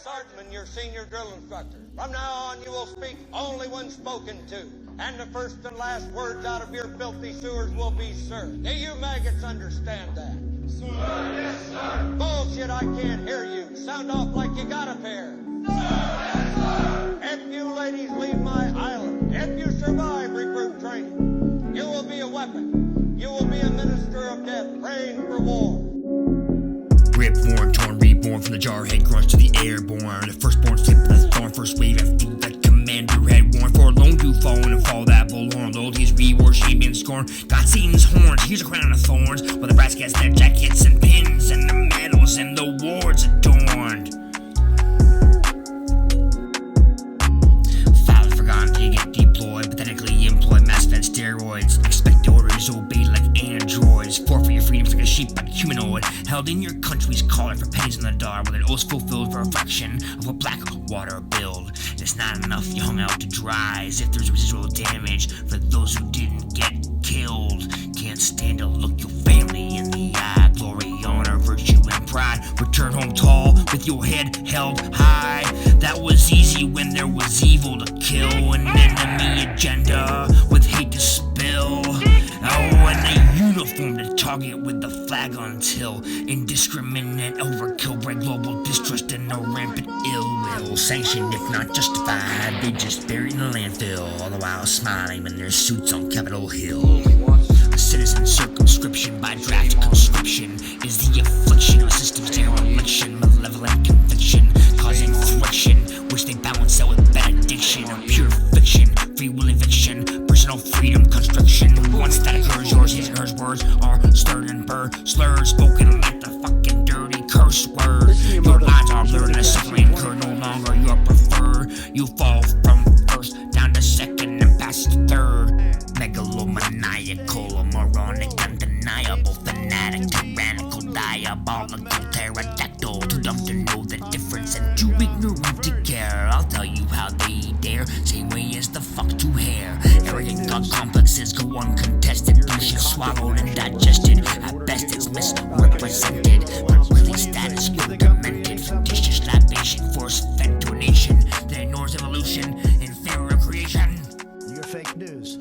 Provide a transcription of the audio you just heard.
Sergeant, your senior drill instructor. From now on, you will speak only when spoken to, and the first and last words out of your filthy sewers will be, sir. Do you maggots understand that? Sir, yes, sir. Bullshit, I can't hear you. Sound off like you got a pair. Sir, yes, sir. If you ladies leave my island, if you survive recruit training, you will be a weapon. You will be a minister of death, praying for war. Ripborn, torn, reborn from the jarhead grunts to the airborne. The firstborn slip the thorn, first wave after the commander had worn. For alone to fall and fall that forlorn. Loyalty's reward, shame and scorn. Got Satan's horns, here's a crown of thorns. While the brass gets their jackets and pins, and the medals and the wards adorned. Files forgotten to get deployed, pathetically employ mass-fed steroids. Expect orders, obey like androids. Forfeit your freedoms like a sheep but humanoid. Held in your country's collar for pennies in the dark, with an oath fulfilled for a fraction of a black water build. It's not enough you hung out to dry, as if there's residual damage for those who didn't get killed. Can't stand to look your family in the eye. Glory, honor, virtue, and pride. Return home tall with your head held high. That was easy when there was evil to kill, an enemy agenda with hate to spill. Oh, and a uniform to target with the flag until indiscriminate overkill bred global distrust and no rampant ill will. Sanctioned if not justified, they just buried in the landfill, all the while smiling in their suits on Capitol Hill. A citizen circumscription by draft conscription is the affliction of a system's dereliction, malevolent conviction, causing friction, which they balance out with benediction of pure fiction, free will eviction, personal freedom construction. Once that occurs, yours, his, and hers words are stirred and burred, slurs spoken like the fucking dirty curse word. Your lines are blurred and a suffering incurred, no longer your preferred. You fall from first down to second and past third. Megalomaniacal, moronic, undeniable, fanatic, tyrannical, diabolical, pterodactyl. Too dumb to know the difference and too ignorant to care. I'll tell you how they dare, same way as the fuck to hair. Arrogant god complexes go uncontested, bullshit swallowed and digested. At best it's misrepresented, but really status quo demented. Fictitious libation force-fed to a nation that ignores evolution in favor of creation. You're fake news.